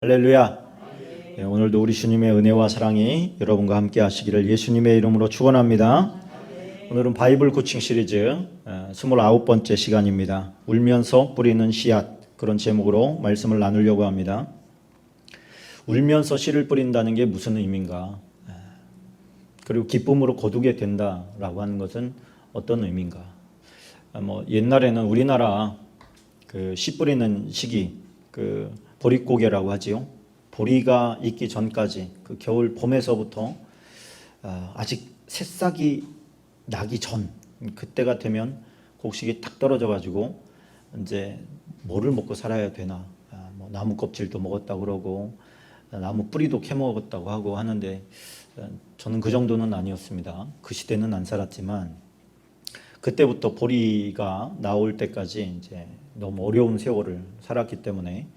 할렐루야. 네, 오늘도 우리 주님의 은혜와 사랑이 여러분과 함께 하시기를 예수님의 이름으로 축원합니다. 오늘은 바이블 코칭 시리즈 29번째 시간입니다. 울면서 뿌리는 씨앗, 그런 제목으로 말씀을 나누려고 합니다. 울면서 씨를 뿌린다는 게 무슨 의미인가? 그리고 기쁨으로 거두게 된다라고 하는 것은 어떤 의미인가? 옛날에는 우리나라 그 씨 뿌리는 시기, 그 보릿고개라고 하지요. 보리가 익기 전까지 그 겨울 봄에서부터 아직 새싹이 나기 전 그때가 되면 곡식이 탁 떨어져 가지고 이제 뭐를 먹고 살아야 되나, 나무 껍질도 먹었다 그러고 나무 뿌리도 캐 먹었다고 하고 하는데 저는 그 정도는 아니었습니다. 그 시대는 안 살았지만 그때부터 보리가 나올 때까지 이제 너무 어려운 세월을 살았기 때문에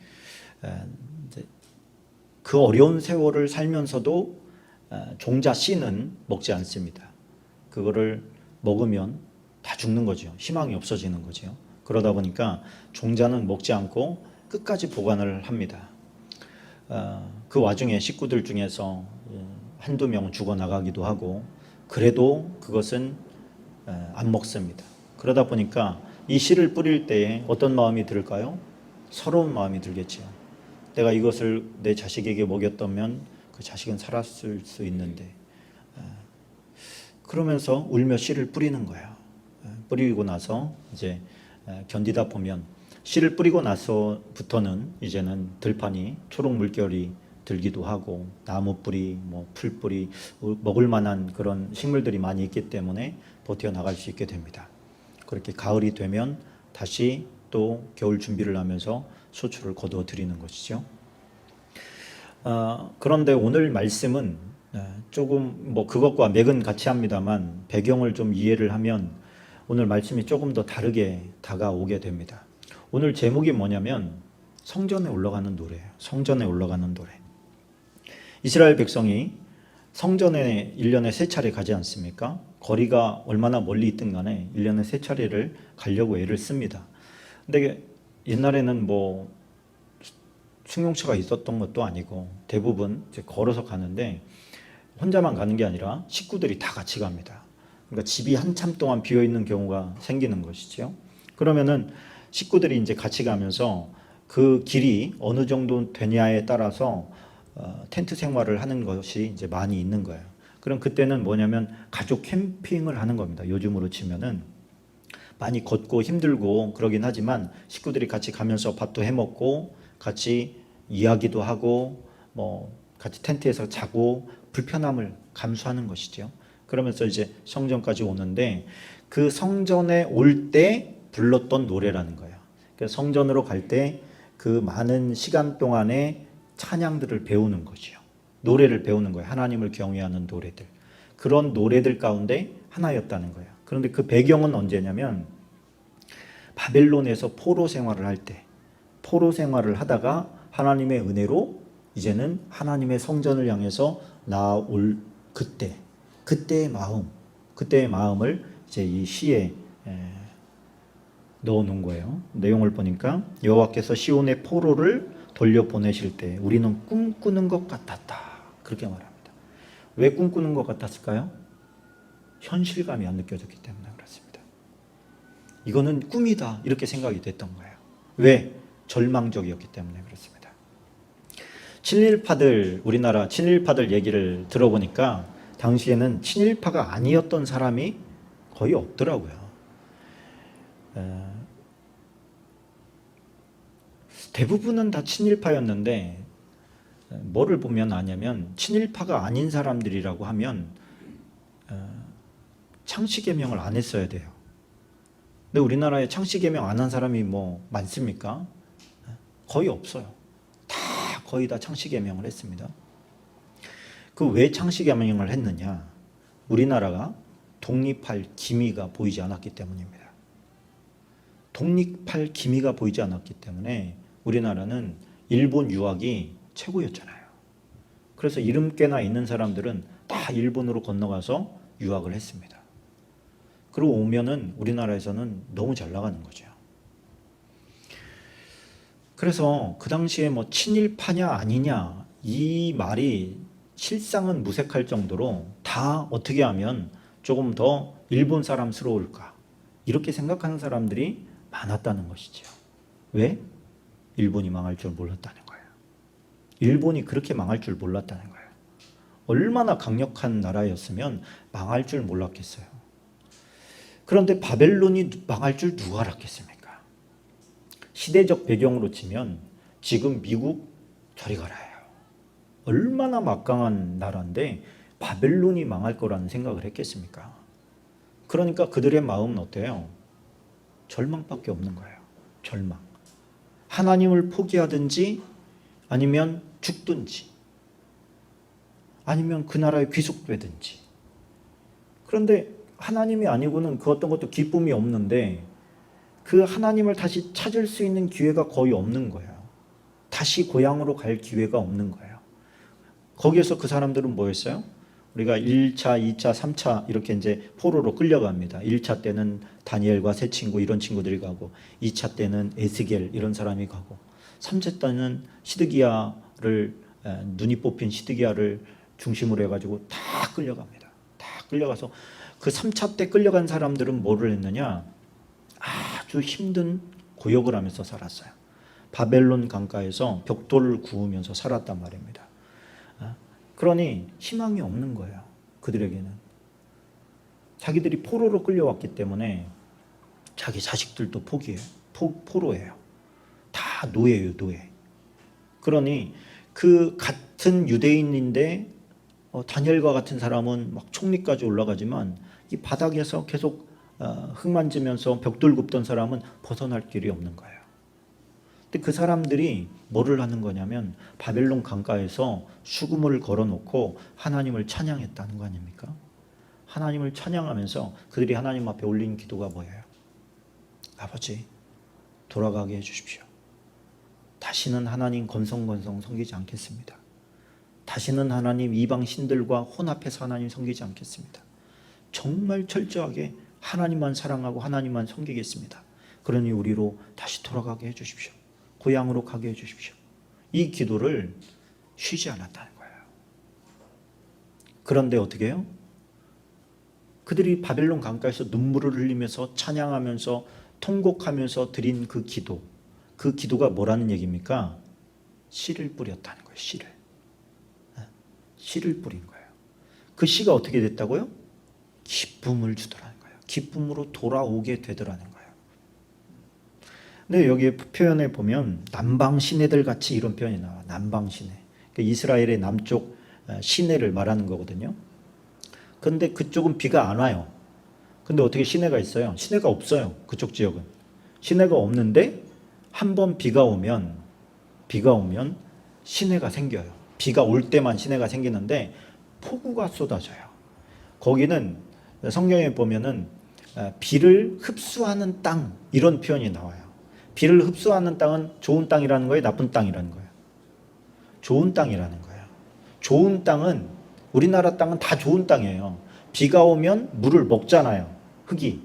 그 어려운 세월을 살면서도 종자 씨는 먹지 않습니다. 그거를 먹으면 다 죽는 거죠. 희망이 없어지는 거죠. 그러다 보니까 종자는 먹지 않고 끝까지 보관을 합니다. 그 와중에 식구들 중에서 한두 명은 죽어나가기도 하고 그래도 그것은 안 먹습니다. 그러다 보니까 이 씨를 뿌릴 때에 어떤 마음이 들까요? 서러운 마음이 들겠죠. 내가 이것을 내 자식에게 먹였다면 그 자식은 살았을 수 있는데, 그러면서 울며 씨를 뿌리는 거예요. 뿌리고 나서 이제 견디다 보면 씨를 뿌리고 나서부터는 이제는 들판이 초록 물결이 들기도 하고 나무 뿌리, 풀 뿌리, 먹을 만한 그런 식물들이 많이 있기 때문에 버텨 나갈 수 있게 됩니다. 그렇게 가을이 되면 다시 또 겨울 준비를 하면서 소출을 거두어 드리는 것이죠. 그런데 오늘 말씀은 조금 그것과 맥은 같이 합니다만 배경을 좀 이해를 하면 오늘 말씀이 조금 더 다르게 다가오게 됩니다. 오늘 제목이 뭐냐면 성전에 올라가는 노래예요. 성전에 올라가는 노래. 이스라엘 백성이 성전에 1년에 3차례 가지 않습니까? 거리가 얼마나 멀리 있든 간에 1년에 3차례를 가려고 애를 씁니다. 근데 옛날에는 승용차가 있었던 것도 아니고 대부분 이제 걸어서 가는데 혼자만 가는 게 아니라 식구들이 다 같이 갑니다. 그러니까 집이 한참 동안 비어 있는 경우가 생기는 것이죠. 그러면은 식구들이 이제 같이 가면서 그 길이 어느 정도 되냐에 따라서 텐트 생활을 하는 것이 이제 많이 있는 거예요. 그럼 그때는 뭐냐면 가족 캠핑을 하는 겁니다. 요즘으로 치면은 많이 걷고 힘들고 그러긴 하지만 식구들이 같이 가면서 밥도 해 먹고 같이 이야기도 하고 같이 텐트에서 자고 불편함을 감수하는 것이죠. 그러면서 이제 성전까지 오는데 그 성전에 올 때 불렀던 노래라는 거예요. 그래서 성전으로 갈 때 그 많은 시간 동안에 찬양들을 배우는 거죠. 노래를 배우는 거예요. 하나님을 경외하는 노래들. 그런 노래들 가운데 하나였다는 거예요. 그런데 그 배경은 언제냐면 바벨론에서 포로 생활을 할 때, 포로 생활을 하다가 하나님의 은혜로 이제는 하나님의 성전을 향해서 나올 그때의 마음을 이제 이 시에 넣어 놓은 거예요. 내용을 보니까 여호와께서 시온의 포로를 돌려보내실 때 우리는 꿈꾸는 것 같았다. 그렇게 말합니다. 왜 꿈꾸는 것 같았을까요? 현실감이 안 느껴졌기 때문에 그렇습니다. 이거는 꿈이다 이렇게 생각이 됐던 거예요. 왜? 절망적이었기 때문에 그렇습니다. 우리나라 친일파들 얘기를 들어보니까 당시에는 친일파가 아니었던 사람이 거의 없더라고요. 대부분은 다 친일파였는데 뭐를 보면 아냐면 친일파가 아닌 사람들이라고 하면 창씨개명을 안 했어야 돼요. 근데 우리나라에 창씨개명 안 한 사람이 많습니까? 거의 없어요. 거의 다 창씨개명을 했습니다. 그 왜 창씨개명을 했느냐? 우리나라가 독립할 기미가 보이지 않았기 때문입니다. 독립할 기미가 보이지 않았기 때문에 우리나라는 일본 유학이 최고였잖아요. 그래서 이름께나 있는 사람들은 다 일본으로 건너가서 유학을 했습니다. 그리고 오면은 우리나라에서는 너무 잘 나가는 거죠. 그래서 그 당시에 뭐 친일파냐 아니냐 이 말이 실상은 무색할 정도로 다 어떻게 하면 조금 더 일본 사람스러울까 이렇게 생각하는 사람들이 많았다는 것이죠. 왜? 일본이 망할 줄 몰랐다는 거예요. 일본이 그렇게 망할 줄 몰랐다는 거예요. 얼마나 강력한 나라였으면 망할 줄 몰랐겠어요. 그런데 바벨론이 망할 줄 누가 알았겠습니까? 시대적 배경으로 치면 지금 미국 저리 가라요. 얼마나 막강한 나라인데 바벨론이 망할 거라는 생각을 했겠습니까? 그러니까 그들의 마음은 어때요? 절망밖에 없는 거예요. 절망. 하나님을 포기하든지 아니면 죽든지 아니면 그 나라에 귀속되든지. 그런데 하나님이 아니고는 그 어떤 것도 기쁨이 없는데 그 하나님을 다시 찾을 수 있는 기회가 거의 없는 거예요. 다시 고향으로 갈 기회가 없는 거예요. 거기에서 그 사람들은 뭐였어요? 우리가 1차, 2차, 3차 이렇게 이제 포로로 끌려갑니다. 1차 때는 다니엘과 세 친구 이런 친구들이 가고 2차 때는 에스겔 이런 사람이 가고 3차 때는 시드기야를 눈이 뽑힌 시드기야를 중심으로 해가지고 다 끌려갑니다. 다 끌려가서 그 3차 때 끌려간 사람들은 뭐를 했느냐? 아주 힘든 고역을 하면서 살았어요. 바벨론 강가에서 벽돌을 구우면서 살았단 말입니다. 그러니 희망이 없는 거예요. 그들에게는. 자기들이 포로로 끌려왔기 때문에 자기 자식들도 포기해요. 포로예요. 다 노예예요, 노예. 그러니 그 같은 유대인인데 다니엘과 같은 사람은 막 총리까지 올라가지만 이 바닥에서 계속 흙 만지면서 벽돌 굽던 사람은 벗어날 길이 없는 거예요. 근데 그 사람들이 뭐를 하는 거냐면 바벨론 강가에서 수금을 걸어놓고 하나님을 찬양했다는 거 아닙니까? 하나님을 찬양하면서 그들이 하나님 앞에 올린 기도가 뭐예요? 아버지, 돌아가게 해주십시오. 다시는 하나님 건성건성 섬기지 않겠습니다. 다시는 하나님 이방 신들과 혼합해서 하나님 섬기지 않겠습니다. 정말 철저하게 하나님만 사랑하고 하나님만 섬기겠습니다. 그러니 우리로 다시 돌아가게 해주십시오. 고향으로 가게 해주십시오. 이 기도를 쉬지 않았다는 거예요. 그런데 어떻게 해요? 그들이 바벨론 강가에서 눈물을 흘리면서 찬양하면서 통곡하면서 드린 그 기도가 뭐라는 얘기입니까? 씨를 뿌렸다는 거예요. 씨를 뿌린 거예요. 그 씨가 어떻게 됐다고요? 기쁨을 주더라는 거예요. 기쁨으로 돌아오게 되더라는 거예요. 근데 여기 표현에 보면 남방 시내들 같이 이런 표현이 나와. 남방 시내. 그러니까 이스라엘의 남쪽 시내를 말하는 거거든요. 그런데 그쪽은 비가 안 와요. 근데 어떻게 시내가 있어요? 시내가 없어요. 그쪽 지역은. 시내가 없는데 한 번 비가 오면 시내가 생겨요. 비가 올 때만 시내가 생기는데 폭우가 쏟아져요. 거기는 성경에 보면은 비를 흡수하는 땅 이런 표현이 나와요. 비를 흡수하는 땅은 좋은 땅이라는 거예요? 나쁜 땅이라는 거예요? 좋은 땅이라는 거예요. 좋은 땅은 우리나라 땅은 다 좋은 땅이에요. 비가 오면 물을 먹잖아요. 흙이.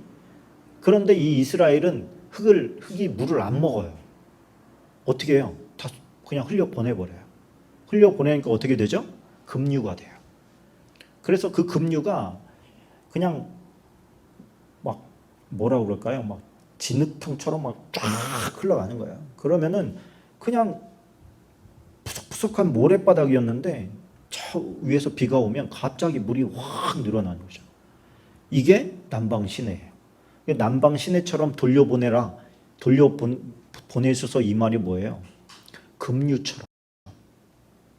그런데 이 이스라엘은 흙이 물을 안 먹어요. 어떻게 해요? 다 그냥 흘려 보내버려요. 흘려 보내니까 어떻게 되죠? 급류가 돼요. 그래서 그 급류가 그냥 막 뭐라 그럴까요? 막 진흙탕처럼 막 쫙 흘러가는 거예요. 그러면은 그냥 푸석푸석한 모래바닥이었는데 저 위에서 비가 오면 갑자기 물이 확 늘어나는 거죠. 이게 남방 시내예요. 남방 시내처럼 돌려보내셔서 이 말이 뭐예요?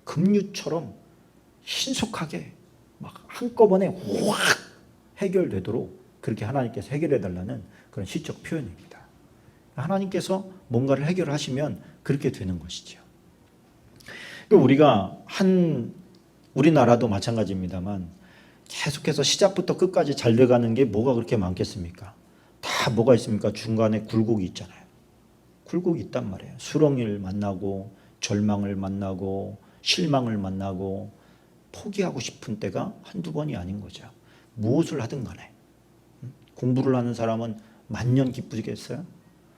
급류처럼 신속하게 막 한꺼번에 확 해결되도록 그렇게 하나님께서 해결해 달라는 그런 시적 표현입니다. 하나님께서 뭔가를 해결하시면 그렇게 되는 것이죠. 우리가 우리나라도 마찬가지입니다만 계속해서 시작부터 끝까지 잘 돼가는 게 뭐가 그렇게 많겠습니까? 다 뭐가 있습니까? 중간에 굴곡이 있잖아요. 굴곡이 있단 말이에요. 수렁을 만나고 절망을 만나고 실망을 만나고 포기하고 싶은 때가 한두 번이 아닌 거죠. 무엇을 하든 간에. 공부를 하는 사람은 만년 기쁘겠어요?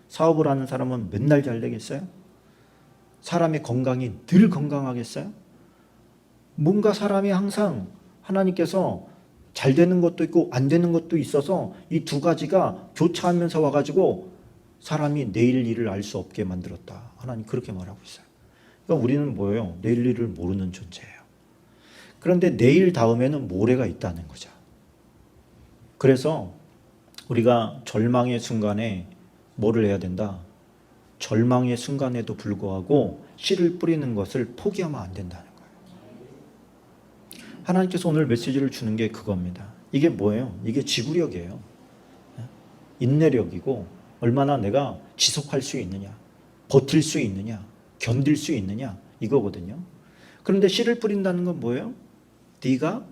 사업을 하는 사람은 맨날 잘 되겠어요? 사람의 건강이 늘 건강하겠어요? 뭔가 사람이 항상 하나님께서 잘 되는 것도 있고 안 되는 것도 있어서 이 두 가지가 교차하면서 와가지고 사람이 내일 일을 알 수 없게 만들었다. 하나님 그렇게 말하고 있어요. 그러니까 우리는 뭐예요? 내일 일을 모르는 존재예요. 그런데 내일 다음에는 모레가 있다는 거죠. 그래서 우리가 절망의 순간에 뭐를 해야 된다? 절망의 순간에도 불구하고 씨를 뿌리는 것을 포기하면 안 된다는 거예요. 하나님께서 오늘 메시지를 주는 게 그겁니다. 이게 뭐예요? 이게 지구력이에요. 인내력이고 얼마나 내가 지속할 수 있느냐, 버틸 수 있느냐, 견딜 수 있느냐 이거거든요. 그런데 씨를 뿌린다는 건 뭐예요? 네가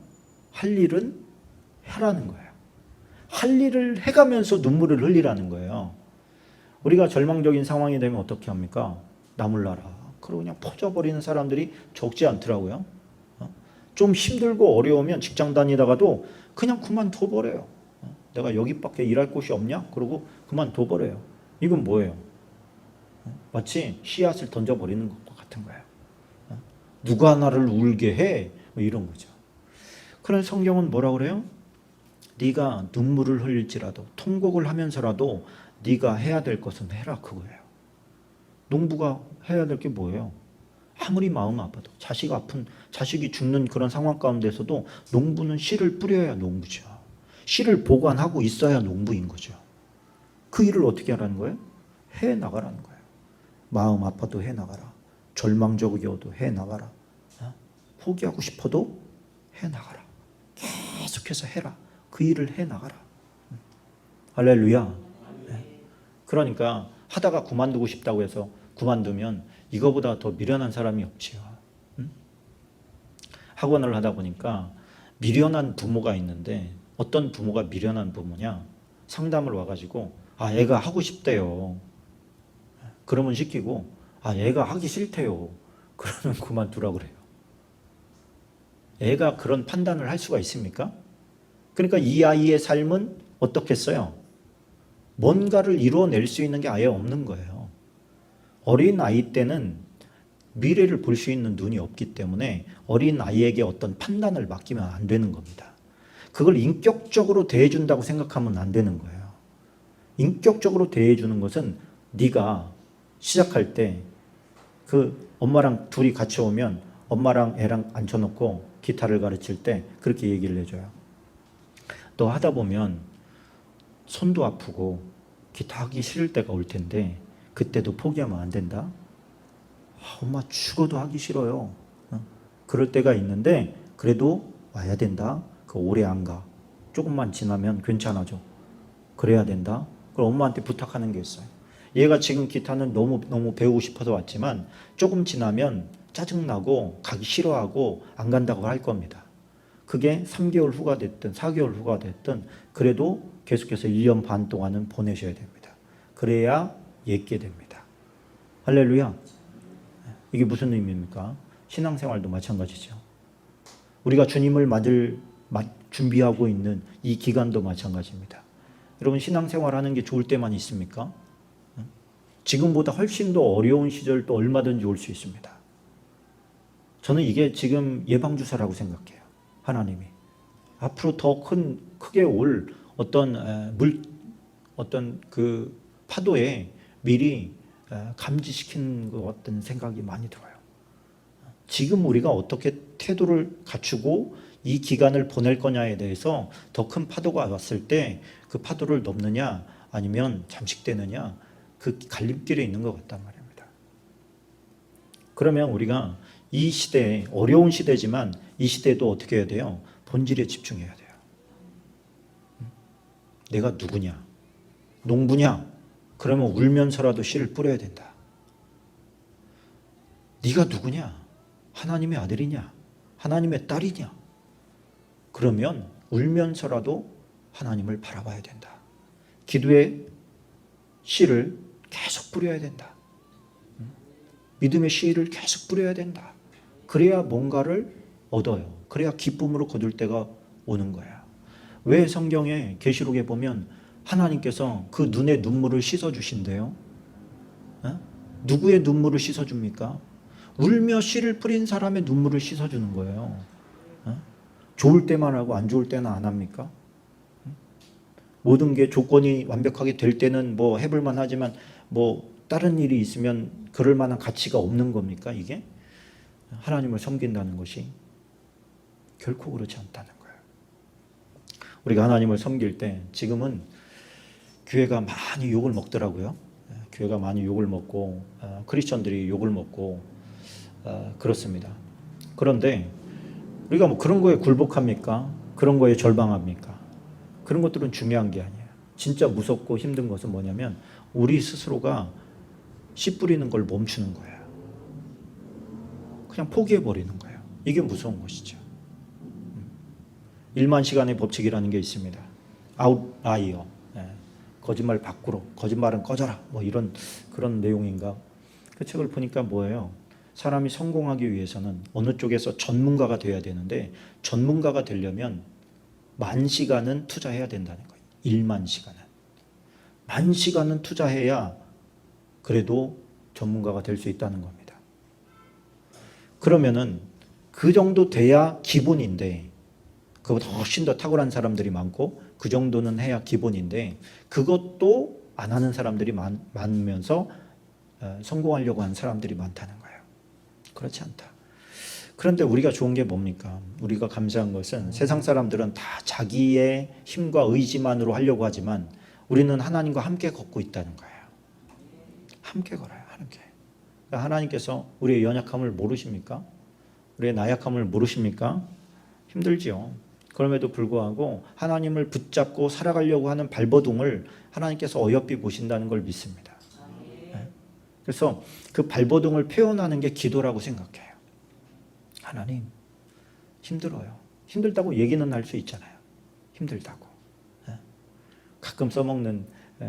할 일은 해라는 거예요. 할 일을 해가면서 눈물을 흘리라는 거예요. 우리가 절망적인 상황이 되면 어떻게 합니까? 나몰라라. 그러고 그냥 퍼져버리는 사람들이 적지 않더라고요. 좀 힘들고 어려우면 직장 다니다가도 그냥 그만둬버려요. 내가 여기밖에 일할 곳이 없냐? 그러고 그만둬버려요. 이건 뭐예요? 마치 씨앗을 던져버리는 것과 같은 거예요. 누가 나를 울게 해? 뭐 이런 거죠. 그런 성경은 뭐라 그래요? 네가 눈물을 흘릴지라도 통곡을 하면서라도 네가 해야 될 것은 해라 그거예요. 농부가 해야 될 게 뭐예요? 아무리 마음 아파도 자식이 죽는 그런 상황 가운데서도 농부는 씨를 뿌려야 농부죠. 씨를 보관하고 있어야 농부인 거죠. 그 일을 어떻게 하라는 거예요? 해 나가라는 거예요. 마음 아파도 해 나가라. 절망적이어도 해 나가라. 포기하고 싶어도 해 나가라. 계속해서 해라. 그 일을 해 나가라. 할렐루야. 그러니까 하다가 그만두고 싶다고 해서 그만두면 이거보다 더 미련한 사람이 없지요. 학원을 하다 보니까 미련한 부모가 있는데 어떤 부모가 미련한 부모냐? 상담을 와가지고 애가 하고 싶대요. 그러면 시키고 애가 하기 싫대요. 그러면 그만두라 그래요. 애가 그런 판단을 할 수가 있습니까? 그러니까 이 아이의 삶은 어떻겠어요? 뭔가를 이루어낼 수 있는 게 아예 없는 거예요. 어린 아이 때는 미래를 볼 수 있는 눈이 없기 때문에 어린 아이에게 어떤 판단을 맡기면 안 되는 겁니다. 그걸 인격적으로 대해준다고 생각하면 안 되는 거예요. 인격적으로 대해주는 것은 네가 시작할 때 그 엄마랑 둘이 같이 오면 엄마랑 애랑 앉혀놓고 기타를 가르칠 때 그렇게 얘기를 해줘요. 너 하다 보면 손도 아프고 기타 하기 싫을 때가 올 텐데 그때도 포기하면 안 된다. 엄마 죽어도 하기 싫어요. 그럴 때가 있는데 그래도 와야 된다. 그 오래 안 가. 조금만 지나면 괜찮아져. 그래야 된다. 그럼 엄마한테 부탁하는 게 있어요. 얘가 지금 기타는 너무 배우고 싶어서 왔지만 조금 지나면 짜증나고 가기 싫어하고 안 간다고 할 겁니다. 그게 3개월 후가 됐든 4개월 후가 됐든 그래도 계속해서 1년 반 동안은 보내셔야 됩니다. 그래야 예게 됩니다. 할렐루야. 이게 무슨 의미입니까? 신앙생활도 마찬가지죠. 우리가 주님을 맞을 준비하고 있는 이 기간도 마찬가지입니다. 여러분 신앙생활하는 게 좋을 때만 있습니까? 지금보다 훨씬 더 어려운 시절도 얼마든지 올 수 있습니다. 저는 이게 지금 예방주사라고 생각해요. 하나님이 앞으로 더 크게 올 어떤 그 파도에 미리 감지시키는 것 같은 생각이 많이 들어요. 지금 우리가 어떻게 태도를 갖추고 이 기간을 보낼 거냐에 대해서 더 큰 파도가 왔을 때 그 파도를 넘느냐 아니면 잠식되느냐 그 갈림길에 있는 것 같단 말입니다. 그러면 우리가 이 시대에 어려운 시대지만 이 시대에도 어떻게 해야 돼요? 본질에 집중해야 돼요. 내가 누구냐? 농부냐? 그러면 울면서라도 씨를 뿌려야 된다. 네가 누구냐? 하나님의 아들이냐? 하나님의 딸이냐? 그러면 울면서라도 하나님을 바라봐야 된다. 기도의 씨를 계속 뿌려야 된다. 믿음의 씨를 계속 뿌려야 된다. 그래야 뭔가를 얻어요. 그래야 기쁨으로 거둘 때가 오는 거야. 왜 성경에 계시록에 보면 하나님께서 그 눈의 눈물을 씻어주신대요? 누구의 눈물을 씻어줍니까? 울며 씨를 뿌린 사람의 눈물을 씻어주는 거예요. 좋을 때만 하고 안 좋을 때는 안 합니까? 모든 게 조건이 완벽하게 될 때는 뭐 해볼만 하지만 뭐 다른 일이 있으면 그럴 만한 가치가 없는 겁니까? 이게 하나님을 섬긴다는 것이 결코 그렇지 않다는 거예요. 우리가 하나님을 섬길 때 지금은 교회가 많이 욕을 먹더라고요. 교회가 많이 욕을 먹고 크리스천들이 욕을 먹고 그렇습니다. 그런데 우리가 뭐 그런 거에 굴복합니까? 그런 거에 절망합니까? 그런 것들은 중요한 게 아니에요. 진짜 무섭고 힘든 것은 뭐냐면 우리 스스로가 씨 뿌리는 걸 멈추는 거예요. 그냥 포기해버리는 거예요. 이게 무서운 것이죠. 1만 시간의 법칙이라는 게 있습니다. 아웃라이어, 거짓말 밖으로, 거짓말은 꺼져라, 뭐 이런 그런 내용인가. 그 책을 보니까 뭐예요? 사람이 성공하기 위해서는 어느 쪽에서 전문가가 돼야 되는데 전문가가 되려면 10,000시간은 투자해야 된다는 거예요. 1만 시간은. 10,000시간은 투자해야 그래도 전문가가 될 수 있다는 겁니다. 그러면은 그 정도 돼야 기본인데 그보다 훨씬 더 탁월한 사람들이 많고 그 정도는 해야 기본인데 그것도 안 하는 사람들이 많으면서 성공하려고 하는 사람들이 많다는 거예요. 그렇지 않다. 그런데 우리가 좋은 게 뭡니까? 우리가 감사한 것은 세상 사람들은 다 자기의 힘과 의지만으로 하려고 하지만 우리는 하나님과 함께 걷고 있다는 거예요. 함께 걸어요. 함께. 그러니까 하나님께서 우리의 연약함을 모르십니까? 우리의 나약함을 모르십니까? 힘들지요. 그럼에도 불구하고 하나님을 붙잡고 살아가려고 하는 발버둥을 하나님께서 어여삐 보신다는 걸 믿습니다. 그래서 그 발버둥을 표현하는 게 기도라고 생각해요. 하나님, 힘들어요. 힘들다고 얘기는 할 수 있잖아요. 힘들다고. 가끔 써먹는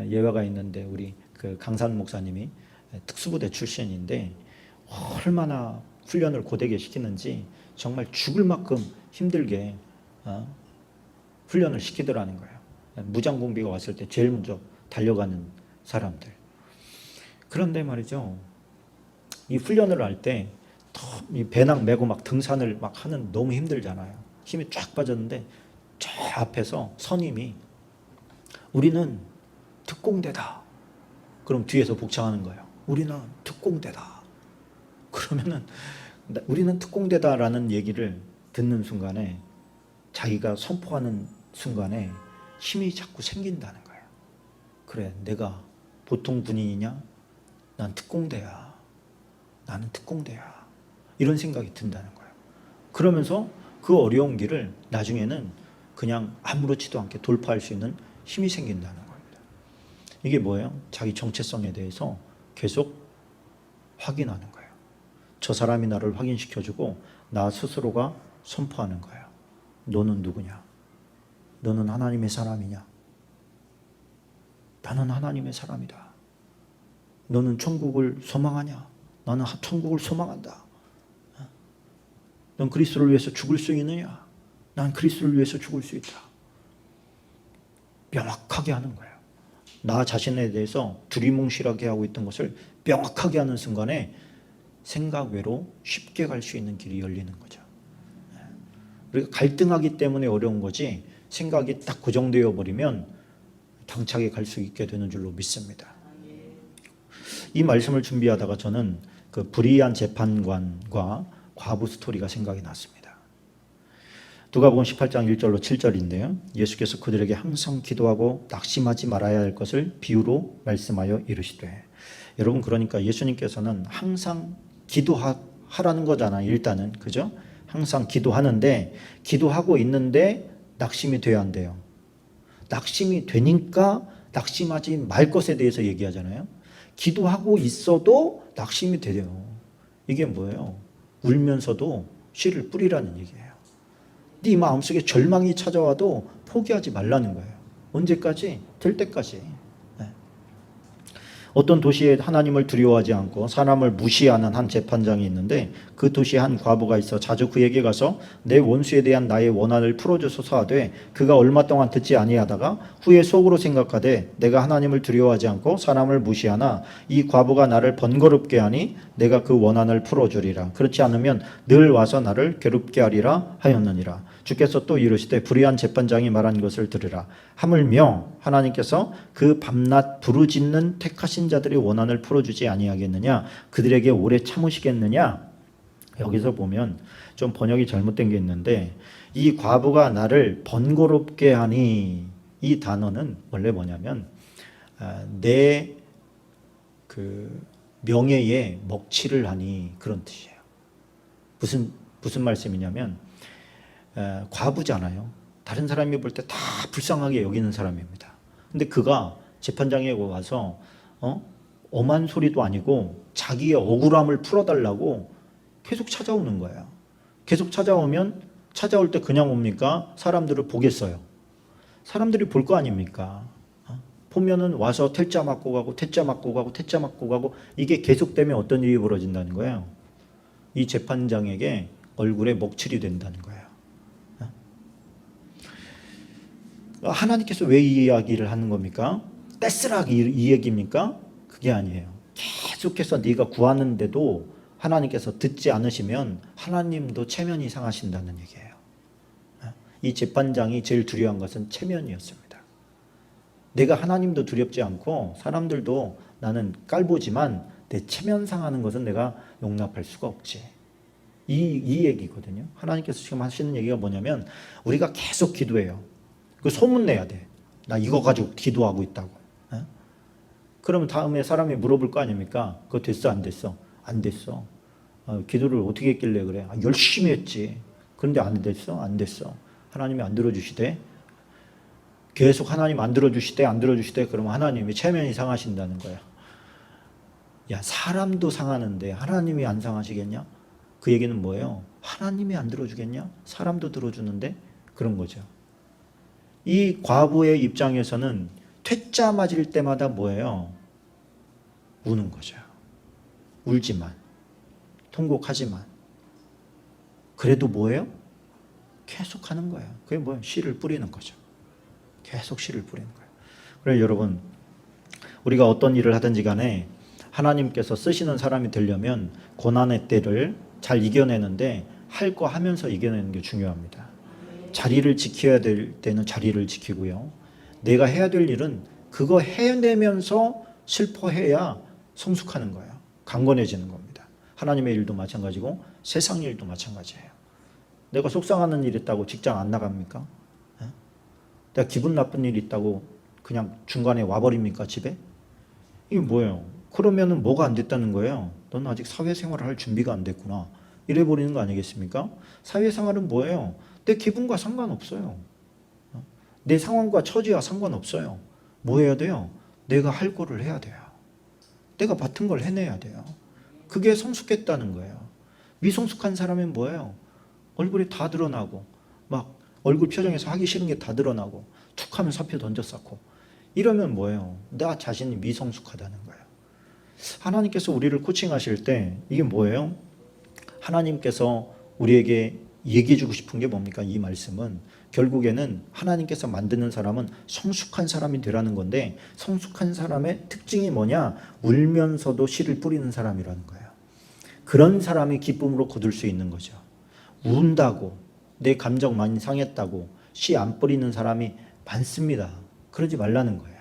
예화가 있는데 우리 그 강산 목사님이 특수부대 출신인데 얼마나 훈련을 고되게 시키는지 정말 죽을 만큼 힘들게 훈련을 시키더라는 거예요. 무장공비가 왔을 때 제일 먼저 달려가는 사람들. 그런데 말이죠. 이 훈련을 할 때 이 배낭 메고 막 등산을 막 하는 너무 힘들잖아요. 힘이 쫙 빠졌는데 저 앞에서 선임이 우리는 특공대다. 그럼 뒤에서 복창하는 거예요. 우리는 특공대다. 그러면은 우리는 특공대다라는 얘기를 듣는 순간에 자기가 선포하는 순간에 힘이 자꾸 생긴다는 거예요. 그래, 내가 보통 군인이냐? 난 특공대야. 나는 특공대야. 이런 생각이 든다는 거예요. 그러면서 그 어려운 길을 나중에는 그냥 아무렇지도 않게 돌파할 수 있는 힘이 생긴다는 겁니다. 이게 뭐예요? 자기 정체성에 대해서 계속 확인하는 거예요. 저 사람이 나를 확인시켜주고 나 스스로가 선포하는 거예요. 너는 누구냐? 너는 하나님의 사람이냐? 나는 하나님의 사람이다. 너는 천국을 소망하냐? 나는 천국을 소망한다. 넌 그리스도를 위해서 죽을 수 있느냐? 난 그리스도를 위해서 죽을 수 있다. 명확하게 하는 거예요. 나 자신에 대해서 두리뭉실하게 하고 있던 것을 명확하게 하는 순간에 생각 외로 쉽게 갈 수 있는 길이 열리는 거죠. 우리가 갈등하기 때문에 어려운 거지 생각이 딱 고정되어 버리면 당차게 갈 수 있게 되는 줄로 믿습니다. 이 말씀을 준비하다가 저는 그 불의한 재판관과 과부 스토리가 생각이 났습니다. 누가복음 18장 1절로 7절인데요. 예수께서 그들에게 항상 기도하고 낙심하지 말아야 할 것을 비유로 말씀하여 이르시되. 여러분, 그러니까 예수님께서는 항상 기도하라는 거잖아요. 일단은, 그죠? 항상 기도하는데 기도하고 있는데 낙심이 돼야 한대요. 낙심이 되니까 낙심하지 말 것에 대해서 얘기하잖아요. 기도하고 있어도 낙심이 돼요. 이게 뭐예요? 울면서도 씨를 뿌리라는 얘기예요. 네 마음속에 절망이 찾아와도 포기하지 말라는 거예요. 언제까지? 될 때까지. 어떤 도시에 하나님을 두려워하지 않고 사람을 무시하는 한 재판장이 있는데 그 도시에 한 과부가 있어 자주 그에게 가서 내 원수에 대한 나의 원한을 풀어주소서 하되 그가 얼마 동안 듣지 아니하다가 후에 속으로 생각하되 내가 하나님을 두려워하지 않고 사람을 무시하나 이 과부가 나를 번거롭게 하니 내가 그 원한을 풀어주리라. 그렇지 않으면 늘 와서 나를 괴롭게 하리라 하였느니라. 주께서 또 이르시되 불의한 재판장이 말한 것을 들으라. 하물며 하나님께서 그 밤낮 부르짖는 택하신 자들의 원한을 풀어주지 아니하겠느냐? 그들에게 오래 참으시겠느냐? 여기서 보면 좀 번역이 잘못된 게 있는데 이 과부가 나를 번거롭게 하니 이 단어는 원래 뭐냐면 내 그 명예에 먹칠을 하니 그런 뜻이에요. 무슨 말씀이냐면 과부잖아요. 다른 사람이 볼 때 다 불쌍하게 여기는 사람입니다. 근데 그가 재판장에 와서 엄한 소리도 아니고 자기의 억울함을 풀어달라고 계속 찾아오는 거예요. 계속 찾아올 때 그냥 옵니까? 사람들을 보겠어요. 사람들이 볼 거 아닙니까? 보면은 와서 퇴짜 맞고 가고 퇴짜 맞고 가고 퇴짜 맞고 가고 이게 계속되면 어떤 일이 벌어진다는 거예요? 이 재판장에게 얼굴에 먹칠이 된다는 거예요. 하나님께서 왜 이 이야기를 하는 겁니까? 떼쓰락 이 얘기입니까? 그게 아니에요. 계속해서 네가 구하는데도 하나님께서 듣지 않으시면 하나님도 체면이 상하신다는 얘기예요. 이 재판장이 제일 두려운 것은 체면이었습니다. 내가 하나님도 두렵지 않고 사람들도 나는 깔보지만 내 체면 상하는 것은 내가 용납할 수가 없지. 이 얘기거든요. 하나님께서 지금 하시는 얘기가 뭐냐면 우리가 계속 기도해요. 그 소문내야 돼. 나 이거 가지고 기도하고 있다고. 그러면 다음에 사람이 물어볼 거 아닙니까? 그거 됐어 안 됐어? 안 됐어. 기도를 어떻게 했길래 그래? 열심히 했지. 그런데 안 됐어? 안 됐어. 하나님이 안 들어주시대. 계속 하나님 안 들어주시대 안 들어주시대. 그러면 하나님이 체면이 상하신다는 거야. 야 사람도 상하는데 하나님이 안 상하시겠냐? 그 얘기는 뭐예요? 하나님이 안 들어주겠냐? 사람도 들어주는데 그런 거죠. 이 과부의 입장에서는 퇴짜 맞을 때마다 뭐예요? 우는 거죠. 울지만 통곡하지만 그래도 뭐예요? 계속 하는 거예요. 그게 뭐예요? 씨를 뿌리는 거죠. 계속 씨를 뿌리는 거예요. 그래서 여러분 우리가 어떤 일을 하든지 간에 하나님께서 쓰시는 사람이 되려면 고난의 때를 잘 이겨내는데 할 거 하면서 이겨내는 게 중요합니다. 자리를 지켜야 될 때는 자리를 지키고요. 내가 해야 될 일은 그거 해내면서 슬퍼해야 성숙하는 거예요. 강건해지는 겁니다. 하나님의 일도 마찬가지고 세상 일도 마찬가지예요. 내가 속상하는 일 있다고 직장 안 나갑니까? 내가 기분 나쁜 일 있다고 그냥 중간에 와버립니까 집에? 이게 뭐예요? 그러면은 뭐가 안 됐다는 거예요? 넌 아직 사회생활을 할 준비가 안 됐구나. 이래버리는 거 아니겠습니까? 사회생활은 뭐예요? 내 기분과 상관없어요. 내 상황과 처지와 상관없어요. 뭐 해야 돼요? 내가 할 거를 해야 돼요. 내가 맡은 걸 해내야 돼요. 그게 성숙했다는 거예요. 미성숙한 사람은 뭐예요? 얼굴이 다 드러나고 막 얼굴 표정에서 하기 싫은 게 다 드러나고 툭 하면 사표 던져 쌓고 이러면 뭐예요? 나 자신이 미성숙하다는 거예요. 하나님께서 우리를 코칭하실 때 이게 뭐예요? 하나님께서 우리에게 얘기해 주고 싶은 게 뭡니까? 이 말씀은 결국에는 하나님께서 만드는 사람은 성숙한 사람이 되라는 건데 성숙한 사람의 특징이 뭐냐? 울면서도 씨를 뿌리는 사람이라는 거예요. 그런 사람이 기쁨으로 거둘 수 있는 거죠. 운다고 내 감정 많이 상했다고 씨 안 뿌리는 사람이 많습니다. 그러지 말라는 거예요.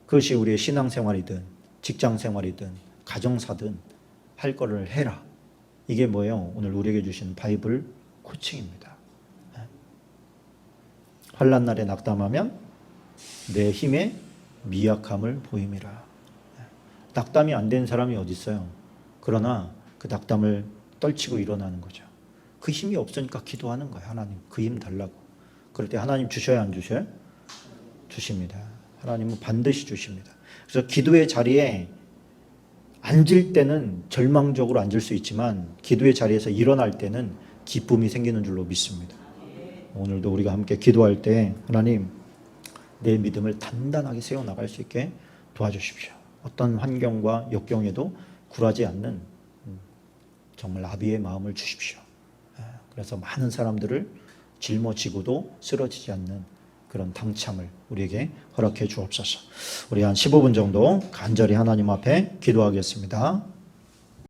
그것이 우리의 신앙생활이든 직장생활이든 가정사든 할 거를 해라. 이게 뭐예요? 오늘 우리에게 주신 바이블 코칭입니다. 환난 날에 낙담하면 내 힘의 미약함을 보임이라. 낙담이 안 된 사람이 어디 있어요? 그러나 그 낙담을 떨치고 일어나는 거죠. 그 힘이 없으니까 기도하는 거예요. 하나님 그 힘 달라고. 그럴 때 하나님 주셔야 안 주셔요? 주십니다. 하나님은 반드시 주십니다. 그래서 기도의 자리에 앉을 때는 절망적으로 앉을 수 있지만 기도의 자리에서 일어날 때는 기쁨이 생기는 줄로 믿습니다. 오늘도 우리가 함께 기도할 때 하나님 내 믿음을 단단하게 세워나갈 수 있게 도와주십시오. 어떤 환경과 역경에도 굴하지 않는 정말 아비의 마음을 주십시오. 그래서 많은 사람들을 짊어지고도 쓰러지지 않는 그런 당참을 우리에게 허락해 주옵소서. 우리 한 15분 정도 간절히 하나님 앞에 기도하겠습니다.